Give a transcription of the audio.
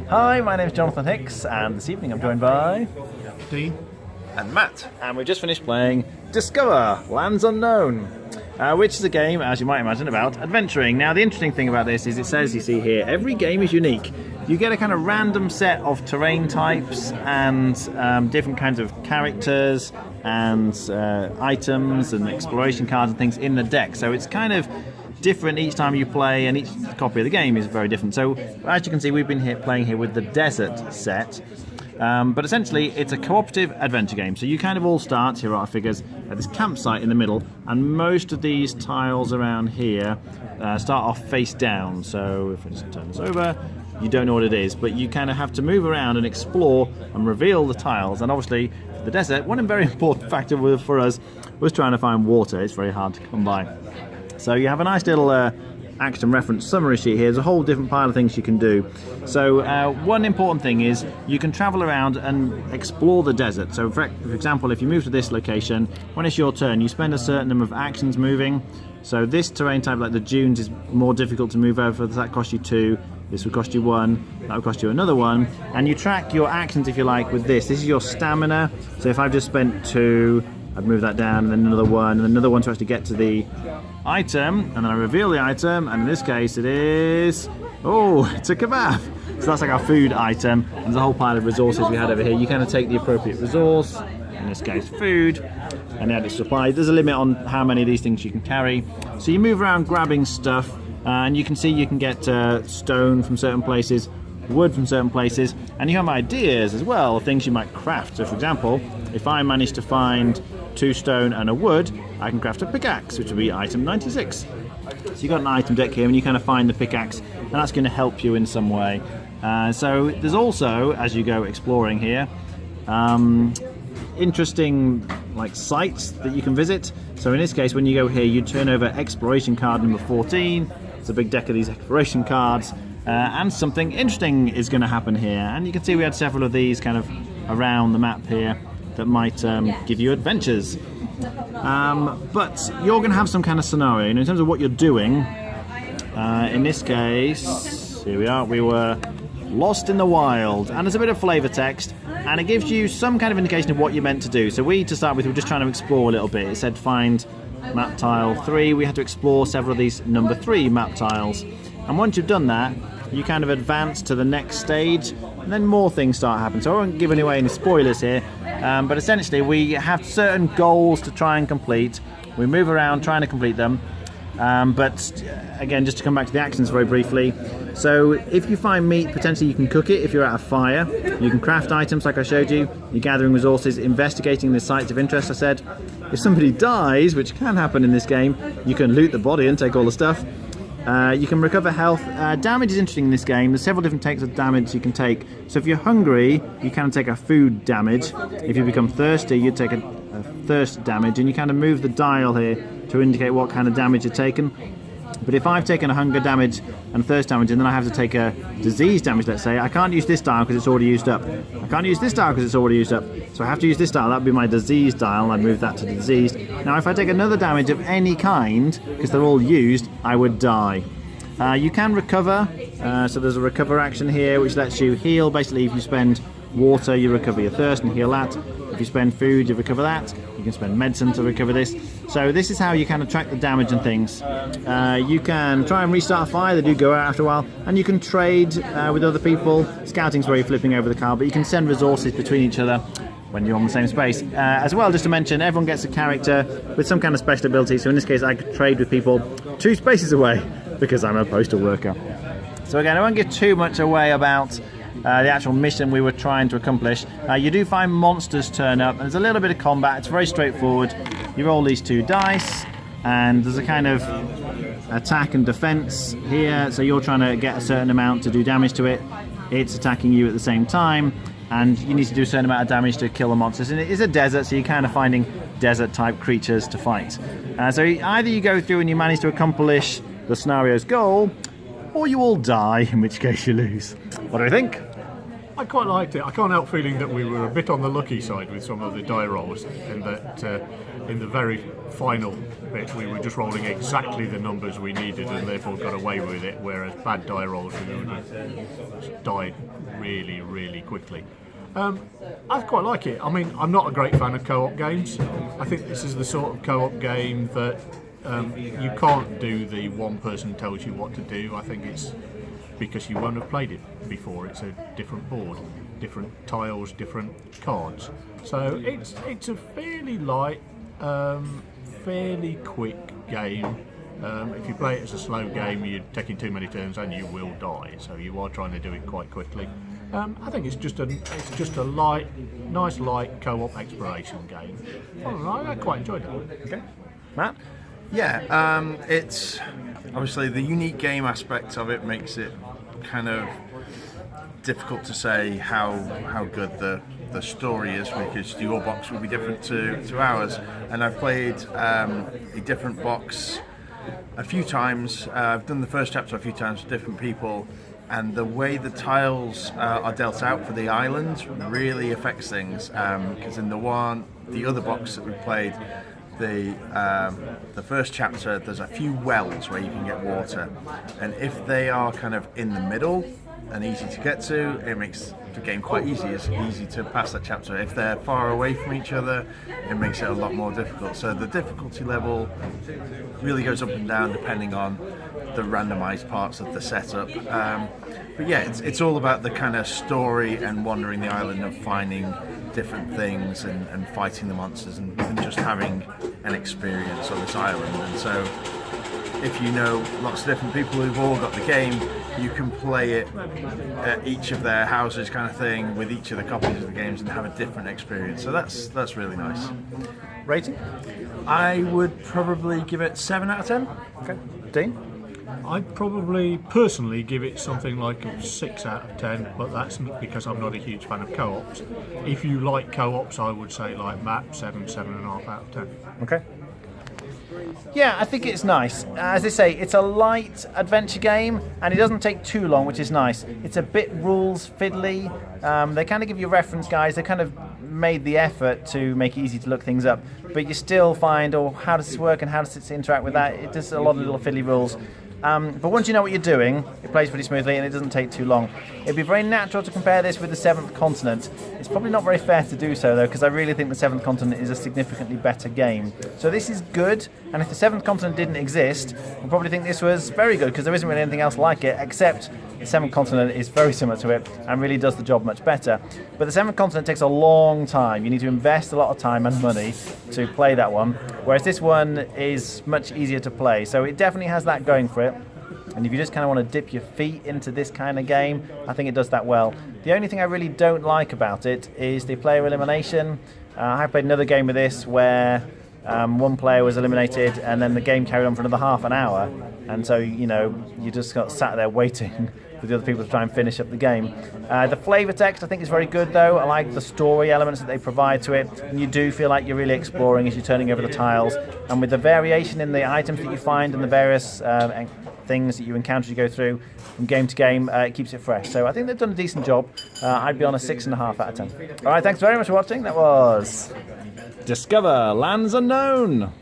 Hi, my name is Jonathan Hicks, and this evening I'm joined by Dean and Matt, and we've just finished playing Discover Lands Unknown, which is a game, as you might imagine, about adventuring. Now, the interesting thing about this is it says, you see here, every game is unique. You get a kind of random set of terrain types and different kinds of characters and items and exploration cards and things in the deck. So it's kind of different each time you play, and each copy of the game is very different. So as you can see, we've been playing here with the Desert set. But essentially, it's a cooperative adventure game. So you kind of all start, here are our figures, at this campsite in the middle, and most of these tiles around here start off face down. So if I just turn this over, you don't know what it is, but you kind of have to move around and explore and reveal the tiles. And obviously, for the desert, one very important factor for us was trying to find water. It's very hard to come by. So you have a nice little action reference summary sheet here. There's a whole different pile of things you can do. So one important thing is you can travel around and explore the desert. So for example, if you move to this location, when it's your turn, you spend a certain number of actions moving. So this terrain type, like the dunes, is more difficult to move over. That costs you 2. This would cost you 1. That would cost you another 1. And you track your actions, if you like, with this. This is your stamina. So if I've just spent 2, I'd move that down, and then another 1, and another 1 to actually get to the item, and then I reveal the item, and in this case it is, it's a kebab. So that's like our food item, and there's a whole pile of resources we had over here. You kind of take the appropriate resource, in this case food, and add its supply. There's a limit on how many of these things you can carry. So you move around grabbing stuff, and you can see you can get stone from certain places, wood from certain places, and you have ideas as well, things you might craft. So for example, if I manage to find 2 stone and a wood, I can craft a pickaxe, which will be item 96. So you've got an item deck here, and you kind of find the pickaxe, and that's going to help you in some way. So there's also, as you go exploring here, interesting sites that you can visit. So in this case, when you go here, you turn over exploration card number 14. It's a big deck of these exploration cards, and something interesting is going to happen here. And you can see we had several of these kind of around the map here that might give you adventures. But you're going to have some kind of scenario, in terms of what you're doing. In this case, here we are, we were lost in the wild, and there's a bit of flavor text, and it gives you some kind of indication of what you're meant to do. So to start with, we're just trying to explore a little bit. It said find map tile 3. We had to explore several of these number 3 map tiles, and once you've done that, you kind of advance to the next stage, and then more things start happening. So I won't give away any spoilers here, but essentially we have certain goals to try and complete. We move around trying to complete them, but again, just to come back to the actions very briefly. So if you find meat, potentially you can cook it if you're out of fire. You can craft items like I showed you. You're gathering resources, investigating the sites of interest, I said. If somebody dies, which can happen in this game, you can loot the body and take all the stuff. You can recover health. Damage is interesting in this game. There's several different types of damage you can take. So if you're hungry, you can take a food damage. If you become thirsty, you take a thirst damage, and you kind of move the dial here to indicate what kind of damage you're taking. But if I've taken a hunger damage and thirst damage, and then I have to take a disease damage, let's say, I can't use this dial because it's already used up. I can't use this dial because it's already used up. So I have to use this dial. That would be my disease dial. I'd move that to diseased. Now, if I take another damage of any kind, because they're all used, I would die. You can recover. So there's a recover action here, which lets you heal. Basically, if you spend water, you recover your thirst and heal that. If you spend food, you recover that. You can spend medicine to recover this. So this is how you kind of track the damage and things. You can try and restart a fire. They do go out after a while. And you can trade with other people. Scouting's where you're flipping over the card, but you can send resources between each other when you're on the same space. As well, just to mention, everyone gets a character with some kind of special ability. So in this case, I could trade with people 2 spaces away because I'm a postal worker. So again, I won't give too much away about the actual mission we were trying to accomplish. You do find monsters turn up, and there's a little bit of combat. It's very straightforward. You roll these 2 dice, and there's a kind of attack and defense here. So you're trying to get a certain amount to do damage to it. It's attacking you at the same time, and you need to do a certain amount of damage to kill the monsters. And it is a desert, so you're kind of finding desert-type creatures to fight. So either you go through and you manage to accomplish the scenario's goal, or you all die, in which case you lose. What do you think? I quite liked it. I can't help feeling that we were a bit on the lucky side with some of the die rolls, and that in the very final bit, we were just rolling exactly the numbers we needed and therefore got away with it, whereas bad die rolls, we would have died really, really quickly. I quite like it. I mean, I'm not a great fan of co-op games. I think this is the sort of co-op game that you can't do the one person tells you what to do. I think it's because you won't have played it before. It's a different board, different tiles, different cards. So it's a fairly light, fairly quick game. If you play it as a slow game, you're taking too many turns and you will die. So you are trying to do it quite quickly. I think it's just a light, nice light co-op exploration game. I quite enjoyed it. Okay, Matt. Yeah, it's obviously the unique game aspect of it makes it kind of difficult to say how good the story is, because your box will be different to ours. And I've played a different box a few times. I've done the first chapter a few times with different people, and the way the tiles are dealt out for the islands really affects things. Because in the other box that we played, the first chapter, there's a few wells where you can get water, and if they are kind of in the middle and easy to get to, it makes the game quite easy. It's easy to pass that chapter. If they're far away from each other, it makes it a lot more difficult. So the difficulty level really goes up and down depending on the randomized parts of the setup. But yeah, it's all about the kind of story and wandering the island and finding different things and fighting the monsters and just having an experience on this island. And so if you know lots of different people who've all got the game, you can play it at each of their houses kind of thing with each of the copies of the games and have a different experience. So that's really nice. Rating? I would probably give it 7 out of 10. Okay. Dean? I'd probably personally give it something like a 6 out of 10, but that's because I'm not a huge fan of co-ops. If you like co-ops, I would say, like Matt, 7.5 out of 10. Okay. Yeah, I think it's nice. As I say, it's a light adventure game, and it doesn't take too long, which is nice. It's a bit rules fiddly. They kind of give you reference guides. They kind of made the effort to make it easy to look things up, but you still find, how does this work and how does this interact with that? It does a lot of little fiddly rules. But once you know what you're doing, it plays pretty smoothly and it doesn't take too long. It'd be very natural to compare this with the Seventh Continent. It's probably not very fair to do so though, because I really think the Seventh Continent is a significantly better game. So this is good, and if the Seventh Continent didn't exist, we'd probably think this was very good, because there isn't really anything else like it, except the Seventh Continent is very similar to it and really does the job much better. But the Seventh Continent takes a long time. You need to invest a lot of time and money to play that one, whereas this one is much easier to play. So it definitely has that going for it. And if you just kind of want to dip your feet into this kind of game, I think it does that well. The only thing I really don't like about it is the player elimination. I played another game with this where one player was eliminated and then the game carried on for another half an hour. And so, you just got sat there waiting for the other people to try and finish up the game. The flavour text I think is very good though. I like the story elements that they provide to it. And you do feel like you're really exploring as you're turning over the tiles. And with the variation in the items that you find and the various things that you encounter as you go through from game to game, it keeps it fresh. So I think they've done a decent job. I'd be on a 6.5 out of 10. All right, thanks very much for watching. That was Discover Lands Unknown.